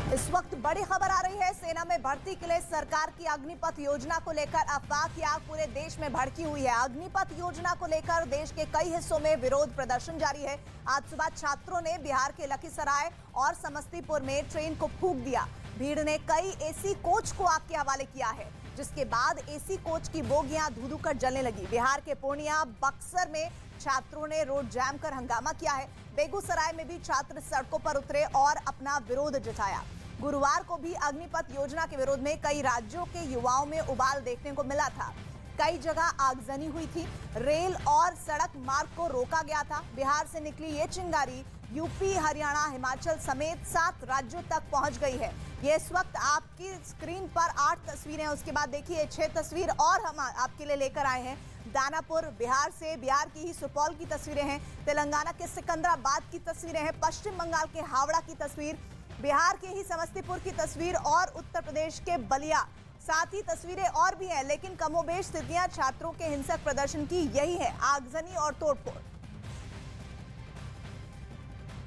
इस वक्त बड़ी खबर आ रही है। सेना में भर्ती के लिए सरकार की अग्निपथ योजना को लेकर अफवाह की आग पूरे देश में भड़की हुई है। अग्निपथ योजना को लेकर देश के कई हिस्सों में विरोध प्रदर्शन जारी है। आज सुबह छात्रों ने बिहार के लखीसराय और समस्तीपुर में ट्रेन को फूंक दिया। भीड़ ने कई एसी कोच को आग के हवाले किया है, जिसके बाद एसी कोच की बोगियां धू-धू कर जलने लगी। बिहार के पूर्णिया, बक्सर में छात्रों ने रोड जाम कर हंगामा किया है। बेगूसराय में भी छात्र सड़कों पर उतरे और अपना विरोध जताया। गुरुवार को भी अग्निपथ योजना के विरोध में कई राज्यों के युवाओं में उबाल देखने को मिला था। कई जगह आगजनी हुई थी। रेल और सड़क मार्ग को रोका गया था। बिहार से निकली ये चिंगारी यूपी, हरियाणा, हिमाचल समेत 7 राज्यों तक पहुंच गई है। ये इस वक्त आपकी स्क्रीन पर 8 तस्वीरें हैं। उसके बाद देखिए 6 तस्वीर और हम आपके लिए लेकर आए हैं। दानापुर बिहार से, बिहार की ही सुपौल की तस्वीरें हैं। तेलंगाना के सिकंदराबाद की तस्वीरें हैं। पश्चिम बंगाल के हावड़ा की तस्वीर, बिहार के ही समस्तीपुर की तस्वीर और उत्तर प्रदेश के बलिया। साथ ही तस्वीरें और भी हैं, लेकिन कमोबेश स्थितियां छात्रों के हिंसक प्रदर्शन की यही है, आगजनी और तोड़फोड़।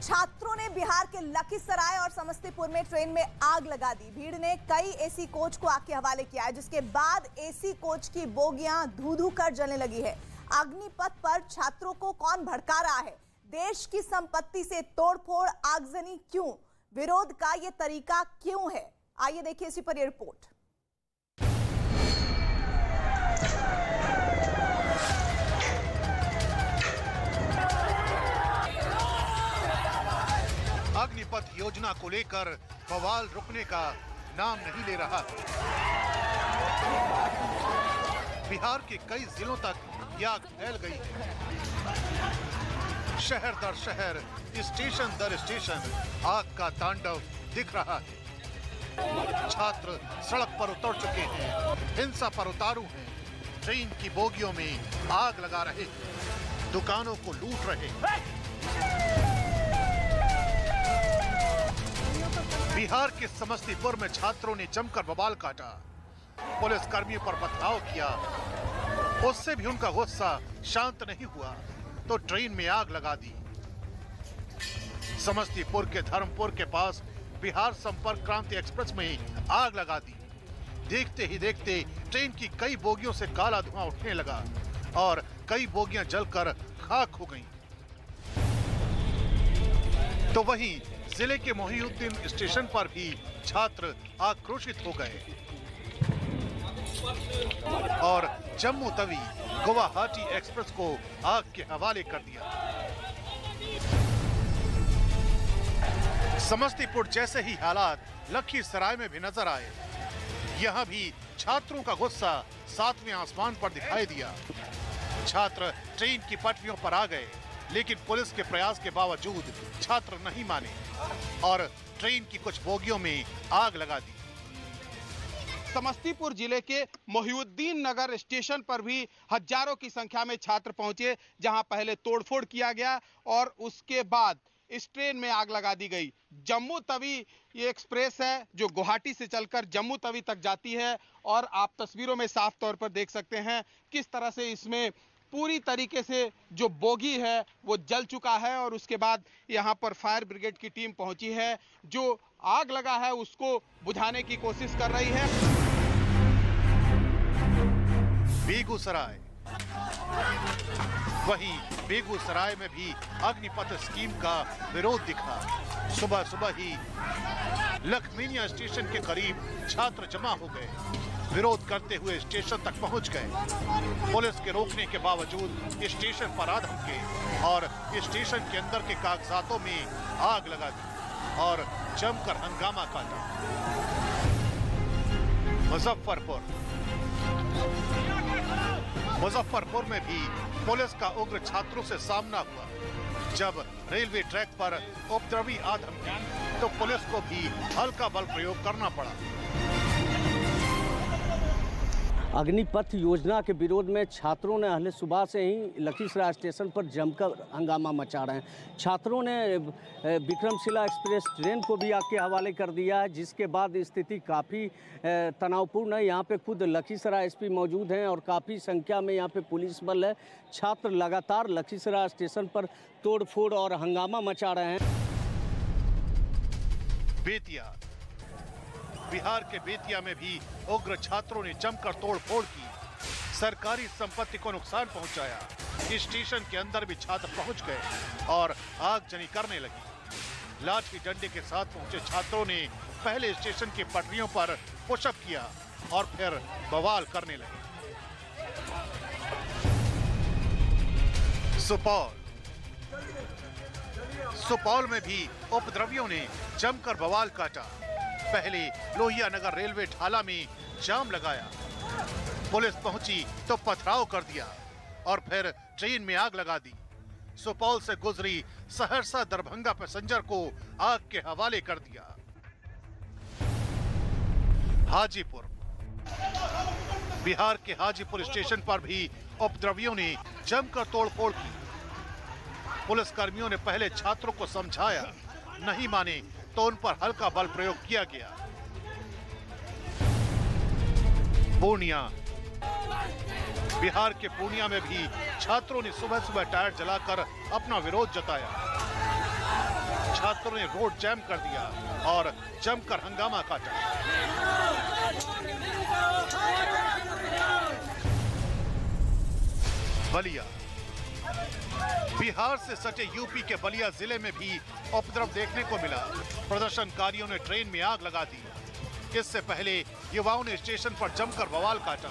छात्रों ने बिहार के लखीसराय और समस्तीपुर में ट्रेन में आग लगा दी। भीड़ ने कई एसी कोच को आग के हवाले किया है, जिसके बाद एसी कोच की बोगियां धू-धू कर जलने लगी है। अग्निपथ पर छात्रों को कौन भड़का रहा है? देश की संपत्ति से तोड़फोड़, आगजनी क्यों? विरोध का ये तरीका क्यों है? आइए देखिए इसी पर ये रिपोर्ट। अग्निपथ योजना को लेकर बवाल रुकने का नाम नहीं ले रहा। बिहार के कई जिलों तक आग फैल गई है। शहर दर शहर, स्टेशन दर स्टेशन आग का तांडव दिख रहा है। छात्र सड़क पर उतर चुके हैं, हिंसा पर उतारू हैं, ट्रेन की बोगियों में आग लगा रहे हैं, दुकानों को लूट रहे हैं। बिहार के समस्तीपुर में छात्रों ने जमकर बवाल काटा, पुलिस कर्मियों पर पथराव किया। उससे भी उनका गुस्सा शांत नहीं हुआ तो ट्रेन में आग लगा दी। समस्तीपुर के धर्मपुर के पास बिहार संपर्क क्रांति एक्सप्रेस में आग लगा दी। देखते ही देखते ट्रेन की कई बोगियों से काला धुआं उठने लगा और कई बोगियां जलकर खाक हो गईं। तो वहीं जिले के मोहिउद्दीन स्टेशन पर भी छात्र आक्रोशित हो गए और जम्मू तवी गुवाहाटी एक्सप्रेस को आग के हवाले कर दिया। समस्तीपुर जैसे ही हालात लखीसराय में भी नजर आए। यहां भी छात्रों का गुस्सा 7वें आसमान पर दिखाई दिया। छात्र ट्रेन की पटरियों पर आ गए, लेकिन पुलिस के प्रयास के बावजूद छात्र नहीं माने और ट्रेन की कुछ बोगियों में आग लगा दी। समस्तीपुर जिले के मोहिउद्दीन नगर स्टेशन पर भी हजारों की संख्या में छात्र पहुंचे, जहां पहले तोड़फोड़ किया गया और उसके बाद इस ट्रेन में आग लगा दी गई। जम्मू तवी ये एक्सप्रेस है जो गुवाहाटी से चलकर जम्मू तवी तक जाती है और आप तस्वीरों में साफ तौर पर देख सकते हैं किस तरह से इसमें पूरी तरीके से जो बोगी है वो जल चुका है और उसके बाद यहाँ पर फायर ब्रिगेड की टीम पहुंची है, जो आग लगा है उसको बुझाने की कोशिश कर रही है। बेगूसराय, वहीं बेगूसराय में भी अग्निपथ स्कीम का विरोध दिखा। सुबह सुबह ही लखमीनिया स्टेशन के करीब छात्र जमा हो गए, विरोध करते हुए स्टेशन तक पहुंच गए। पुलिस के रोकने के बावजूद स्टेशन पर आ धमके और स्टेशन के अंदर के कागजातों में आग लगा दी और जमकर हंगामा काटा। मुजफ्फरपुर में भी पुलिस का उग्र छात्रों से सामना हुआ। जब रेलवे ट्रैक पर उपद्रवी आ धमकी तो पुलिस को भी हल्का बल प्रयोग करना पड़ा। अग्निपथ योजना के विरोध में छात्रों ने अहले सुबह से ही लखीसराय स्टेशन पर जमकर हंगामा मचा रहे हैं। छात्रों ने विक्रमशिला एक्सप्रेस ट्रेन को भी आग के हवाले कर दिया है, जिसके बाद स्थिति काफ़ी तनावपूर्ण है। यहाँ पे खुद लखीसराय एसपी मौजूद हैं और काफ़ी संख्या में यहाँ पे पुलिस बल है। छात्र लगातार लखीसराय स्टेशन पर तोड़फोड़ और हंगामा मचा रहे हैं। बेतिया, बिहार के बेतिया में भी उग्र छात्रों ने जमकर तोड़फोड़ की, सरकारी संपत्ति को नुकसान पहुंचाया। स्टेशन के अंदर भी छात्र पहुंच गए और आगजनी करने लगी। लाठी डंडे के साथ पहुंचे छात्रों ने पहले स्टेशन की पटरियों पर पुशअप किया और फिर बवाल करने लगे। सुपौल में भी उपद्रवियों ने जमकर बवाल काटा। पहले लोहिया नगर रेलवे ढाला में जाम लगाया, पुलिस पहुंची तो पथराव कर दिया और फिर ट्रेन में आग लगा दी। सुपौल से गुजरी सहरसा दरभंगा पैसेंजर को आग के हवाले कर दिया। हाजीपुर, बिहार के हाजीपुर स्टेशन पर भी उपद्रवियों ने जमकर तोड़फोड़ की। पुलिस कर्मियों ने पहले छात्रों को समझाया, नहीं माने तो उन पर हल्का बल प्रयोग किया गया। पूर्णिया, बिहार के पूर्णिया में भी छात्रों ने सुबह सुबह टायर जलाकर अपना विरोध जताया। छात्रों ने रोड जैम कर दिया और जमकर हंगामा काटा। बलिया, बिहार से सटे यूपी के बलिया जिले में भी उपद्रव देखने को मिला। प्रदर्शनकारियों ने ट्रेन में आग लगा दी। इससे पहले युवाओं ने स्टेशन पर जमकर बवाल काटा।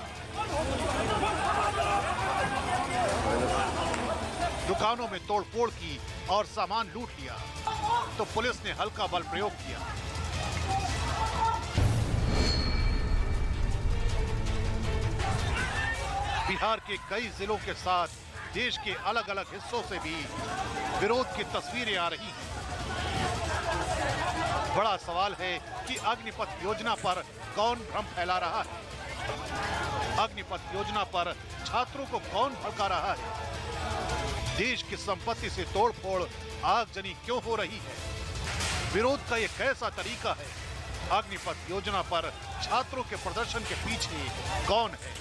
दुकानों में तोड़फोड़ की और सामान लूट लिया, तो पुलिस ने हल्का बल प्रयोग किया। बिहार के कई जिलों के साथ देश के अलग अलग हिस्सों से भी विरोध की तस्वीरें आ रही हैं। बड़ा सवाल है कि अग्निपथ योजना पर कौन भ्रम फैला रहा है? अग्निपथ योजना पर छात्रों को कौन भड़का रहा है? देश की संपत्ति से तोड़फोड़, आगजनी क्यों हो रही है? विरोध का ये कैसा तरीका है? अग्निपथ योजना पर छात्रों के प्रदर्शन के पीछे कौन है?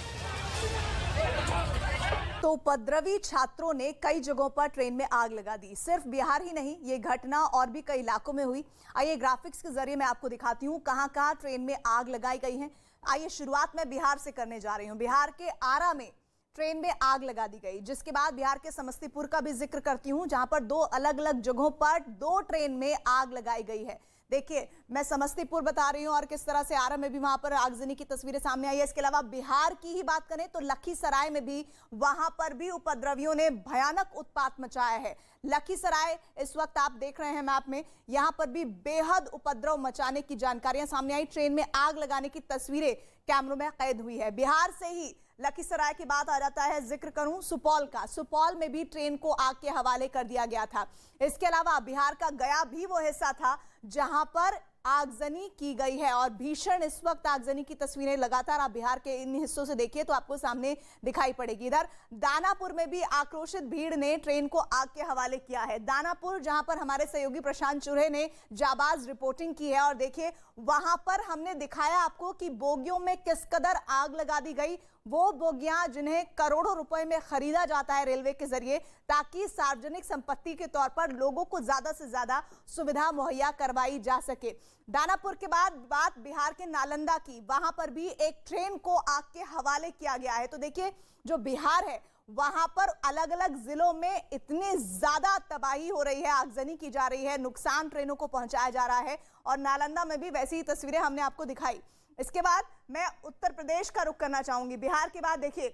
तो उपद्रवी छात्रों ने कई जगहों पर ट्रेन में आग लगा दी। सिर्फ बिहार ही नहीं, ये घटना और भी कई इलाकों में हुई। आइए ग्राफिक्स के जरिए मैं आपको दिखाती हूँ कहां कहां ट्रेन में आग लगाई गई है। आइए शुरुआत मैं बिहार से करने जा रही हूँ। बिहार के आरा में ट्रेन में आग लगा दी गई, जिसके बाद बिहार के समस्तीपुर का भी जिक्र करती हूँ, जहां पर दो अलग अलग जगहों पर दो ट्रेन में आग लगाई गई है। देखिए, मैं समस्तीपुर बता रही हूं और किस तरह से आरा में भी वहां पर आगजनी की तस्वीरें सामने आई है। इसके अलावा बिहार की ही बात करें तो लखीसराय में भी, वहां पर भी उपद्रवियों ने भयानक उत्पात मचाया है। लखीसराय इस वक्त आप देख रहे हैं मैप में, यहां पर भी बेहद उपद्रव मचाने की जानकारियां सामने आई। ट्रेन में आग लगाने की तस्वीरें कैमरों में कैद हुई है। बिहार से ही लखीसराय की बात आ जाता है, जिक्र करूं सुपौल का। सुपौल में भी ट्रेन को आग के हवाले कर दिया गया था। इसके अलावा बिहार का गया भी वो हिस्सा था जहां पर आगजनी की गई है और भीषण इस वक्त आगजनी की तस्वीरें लगातार आप बिहार के इन हिस्सों से देखिए तो आपको सामने दिखाई पड़ेगी। इधर दानापुर में भी आक्रोशित भीड़ ने ट्रेन को आग के हवाले किया है। दानापुर, जहां पर हमारे सहयोगी प्रशांत चुरे ने जाबाज रिपोर्टिंग की है, और देखिए वहां पर हमने दिखाया आपको कि बोगियों में किस कदर आग लगा दी गई। वो बोगियां जिन्हें करोड़ों रुपए में खरीदा जाता है रेलवे के जरिए, ताकि सार्वजनिक संपत्ति के तौर पर लोगों को ज्यादा से ज्यादा सुविधा मुहैया करवाई जा सके। दानापुर के बाद बात बिहार के नालंदा की, वहां पर भी एक ट्रेन को आग के हवाले किया गया है। तो देखिए, जो बिहार है वहां पर अलग अलग जिलों में इतनी ज्यादा तबाही हो रही है, आगजनी की जा रही है, नुकसान ट्रेनों को पहुंचाया जा रहा है, और नालंदा में भी वैसी ही तस्वीरें हमने आपको दिखाई। इसके बाद मैं उत्तर प्रदेश का रुख करना चाहूंगी। बिहार के बाद देखिए,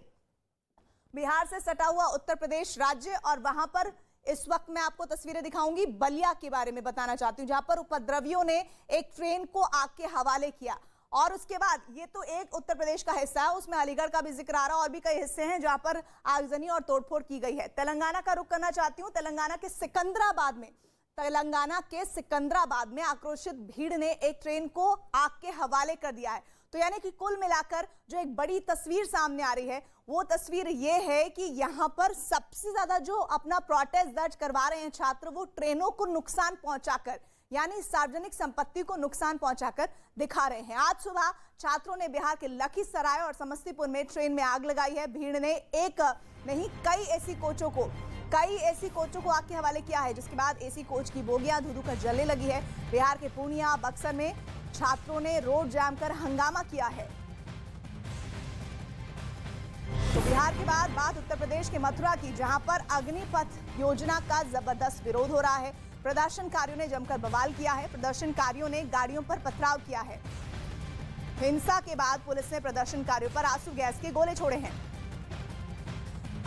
बिहार से सटा हुआ उत्तर प्रदेश राज्य, और वहां पर इस वक्त मैं आपको तस्वीरें दिखाऊंगी। बलिया के बारे में बताना चाहती हूं, जहां पर उपद्रवियों ने एक ट्रेन को आग के हवाले किया। और उसके बाद ये तो एक उत्तर प्रदेश का हिस्सा है, उसमें अलीगढ़ का भी जिक्र आ रहा है, और भी कई हिस्से हैं जहां पर आगजनी और तोड़फोड़ की गई है। तेलंगाना का रुख करना चाहती हूँ। तेलंगाना के आक्रोशित भीड़ ने एक ट्रेन को आग के हवाले कर दिया है। तो यानी कि कुल मिलाकर जो एक बड़ी तस्वीर सामने आ रही है, वो तस्वीर ये है कि यहाँ पर सबसे ज्यादा जो अपना प्रोटेस्ट दर्ज करवा रहे हैं छात्र, वो ट्रेनों को नुकसान पहुंचाकर, यानी सार्वजनिक संपत्ति को नुकसान पहुंचाकर दिखा रहे हैं। आज सुबह छात्रों ने बिहार के लखीसराय और समस्तीपुर में ट्रेन में आग लगाई है। भीड़ ने एक नहीं कई ऐसी कोचों को, कई एसी कोचों को आग के हवाले किया है, जिसके बाद एसी कोच की बोगियां धुआं कर जलने लगी है। बिहार के पूर्णिया, बक्सर में छात्रों ने रोड जाम कर हंगामा किया है। तो बिहार के बाद बात उत्तर प्रदेश के मथुरा की, जहां पर अग्निपथ योजना का जबरदस्त विरोध हो रहा है। प्रदर्शनकारियों ने जमकर बवाल किया है। प्रदर्शनकारियों ने गाड़ियों पर पथराव किया है। हिंसा के बाद पुलिस ने प्रदर्शनकारियों पर आंसू गैस के गोले छोड़े हैं।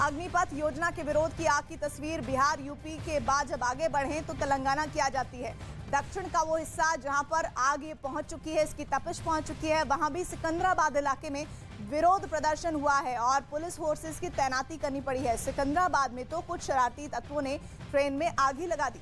अग्निपथ योजना के विरोध की आग की तस्वीर बिहार, यूपी के बाद जब आगे बढ़े तो तेलंगाना की आ जाती है। दक्षिण का वो हिस्सा जहां पर आग ये पहुंच चुकी है, इसकी तपिश पहुंच चुकी है, वहां भी सिकंदराबाद इलाके में विरोध प्रदर्शन हुआ है और पुलिस फोर्सेस की तैनाती करनी पड़ी है। सिकंदराबाद में तो कुछ शरारती तत्वों ने ट्रेन में आग ही लगा दी।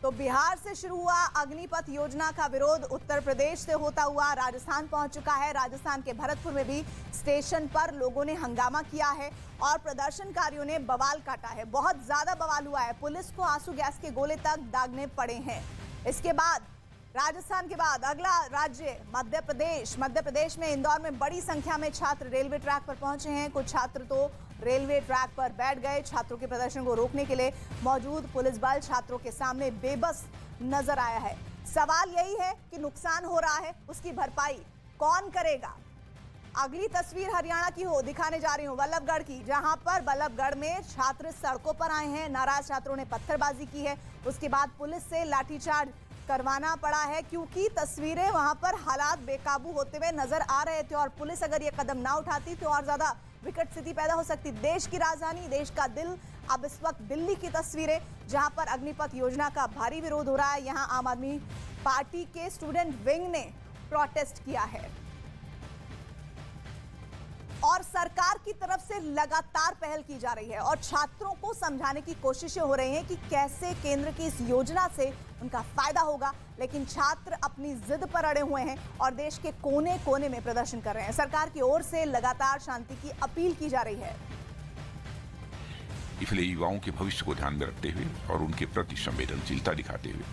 तो बिहार से शुरू हुआ अग्निपथ योजना का विरोध उत्तर प्रदेश से होता हुआ राजस्थान पहुंच चुका है। राजस्थान के भरतपुर में भी स्टेशन पर लोगों ने हंगामा किया है और प्रदर्शनकारियों ने बवाल काटा है। बहुत ज्यादा बवाल हुआ है। पुलिस को आंसू गैस के गोले तक दागने पड़े हैं। इसके बाद राजस्थान के बाद अगला राज्य मध्य प्रदेश। मध्य प्रदेश में इंदौर में बड़ी संख्या में छात्र रेलवे ट्रैक पर पहुंचे हैं। कुछ छात्र तो रेलवे ट्रैक पर बैठ गए। छात्रों के प्रदर्शन को रोकने के लिए मौजूद पुलिस बल छात्रों के सामने बेबस नजर आया है। सवाल यही है कि नुकसान हो रहा है, उसकी भरपाई कौन करेगा। अगली तस्वीर हरियाणा की हो दिखाने जा रही हूँ, वल्लभगढ़ की, जहां पर वल्लभगढ़ में छात्र सड़कों पर आए हैं। नाराज छात्रों ने पत्थरबाजी की है। उसके बाद पुलिस से लाठीचार्ज करवाना पड़ा है, क्योंकि तस्वीरें वहां पर हालात बेकाबू होते हुए नजर आ रहे थे और पुलिस अगर ये कदम ना उठाती तो और ज्यादा विकट स्थिति पैदा हो सकती। देश की राजधानी, देश का दिल, अब इस वक्त दिल्ली की तस्वीरें, जहां पर अग्निपथ योजना का भारी विरोध हो रहा है। यहां आम आदमी पार्टी के स्टूडेंट विंग ने प्रोटेस्ट किया है और सरकार की तरफ से लगातार पहल की जा रही है और छात्रों को समझाने की कोशिशें हो रही हैं कि कैसे केंद्र की इस योजना से उनका फायदा होगा। लेकिन छात्र अपनी जिद पर अड़े हुए हैं और देश के कोने कोने में प्रदर्शन कर रहे हैं। सरकार की ओर से लगातार शांति की अपील की जा रही है। इसलिए युवाओं के भविष्य को ध्यान में रखते हुए और उनके प्रति संवेदनशीलता दिखाते हुए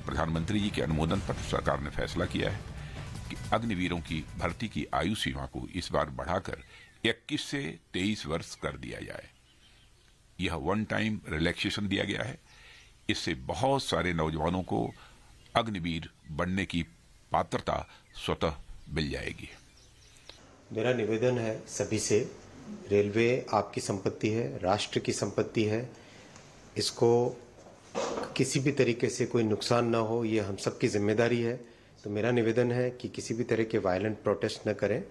प्रधानमंत्री जी के अनुमोदन पर सरकार ने फैसला किया है कि अग्निवीरों की भर्ती की आयु सीमा को इस बार बढ़ाकर 21 से 23 वर्ष कर दिया जाए। यह वन टाइम रिलैक्सेशन दिया गया है। इससे बहुत सारे नौजवानों को अग्निवीर बनने की पात्रता स्वतः मिल जाएगी। मेरा निवेदन है सभी से, रेलवे आपकी संपत्ति है, राष्ट्र की संपत्ति है। इसको किसी भी तरीके से कोई नुकसान ना हो, ये हम सबकी जिम्मेदारी है। तो मेरा निवेदन है कि किसी भी तरह के वायलेंट प्रोटेस्ट न करें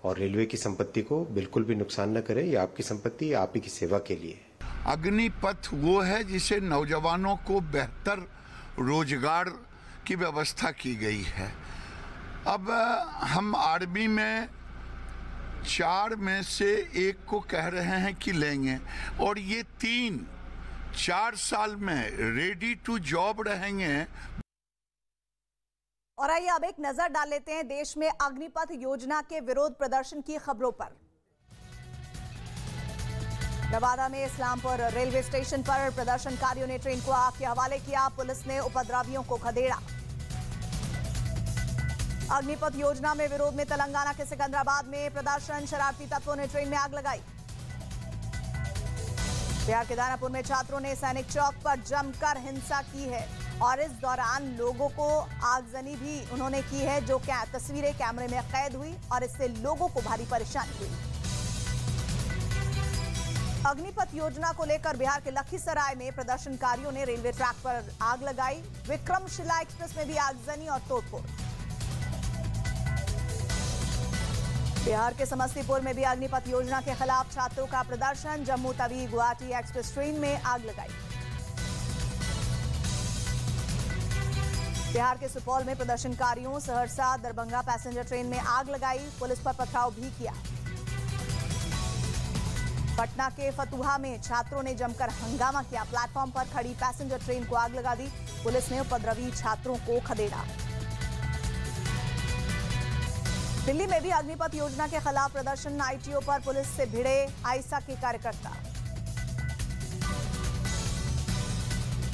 और रेलवे की संपत्ति को बिल्कुल भी नुकसान न करें। ये आपकी संपत्ति है, आप ही की सेवा के लिए। अग्निपथ वो है जिसे नौजवानों को बेहतर रोजगार की व्यवस्था की गई है। अब हम आर्मी में 4 में से 1 को कह रहे हैं कि लेंगे और ये 3-4 साल में रेडी टू जॉब रहेंगे। और आइए अब एक नजर डाल लेते हैं देश में अग्निपथ योजना के विरोध प्रदर्शन की खबरों पर। नवादा में इस्लामपुर रेलवे स्टेशन पर प्रदर्शनकारियों ने ट्रेन को आग के हवाले किया। पुलिस ने उपद्रवियों को खदेड़ा। अग्निपथ योजना में विरोध में तेलंगाना के सिकंदराबाद में प्रदर्शन, शरारती तत्वों ने ट्रेन में आग लगाई। बिहार के दानापुर में छात्रों ने सैनिक चौक पर जमकर हिंसा की है और इस दौरान लोगों को आगजनी भी उन्होंने की है, जो तस्वीरें कैमरे में कैद हुई और इससे लोगों को भारी परेशानी हुई। अग्निपथ योजना को लेकर बिहार के लखीसराय में प्रदर्शनकारियों ने रेलवे ट्रैक पर आग लगाई। विक्रमशिला एक्सप्रेस में भी आगजनी और तोड़फोड़। बिहार के समस्तीपुर में भी अग्निपथ योजना के खिलाफ छात्रों का प्रदर्शन। जम्मू तवी गुवाहाटी एक्सप्रेस ट्रेन में आग लगाई। बिहार के सुपौल में प्रदर्शनकारियों सहरसा दरभंगा पैसेंजर ट्रेन में आग लगाई। पुलिस पर पथराव भी किया। पटना के फतुहा में छात्रों ने जमकर हंगामा किया। प्लेटफॉर्म पर खड़ी पैसेंजर ट्रेन को आग लगा दी। पुलिस ने उपद्रवी छात्रों को खदेड़ा। दिल्ली में भी अग्निपथ योजना के खिलाफ प्रदर्शन। आईटीओ पर पुलिस से भिड़े आईसा के कार्यकर्ता।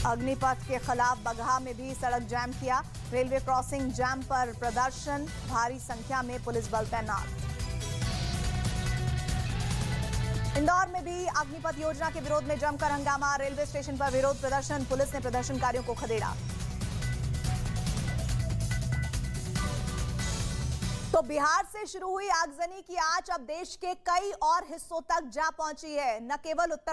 अग्निपथ के खिलाफ बगहा में भी सड़क जाम किया। रेलवे क्रॉसिंग जाम पर प्रदर्शन, भारी संख्या में पुलिस बल तैनात। इंदौर में भी अग्निपथ योजना के विरोध में जमकर हंगामा, रेलवे स्टेशन पर विरोध प्रदर्शन, पुलिस ने प्रदर्शनकारियों को खदेड़ा। तो बिहार से शुरू हुई आगजनी की आंच अब देश के कई और हिस्सों तक जा पहुंची है। न केवल उत्तर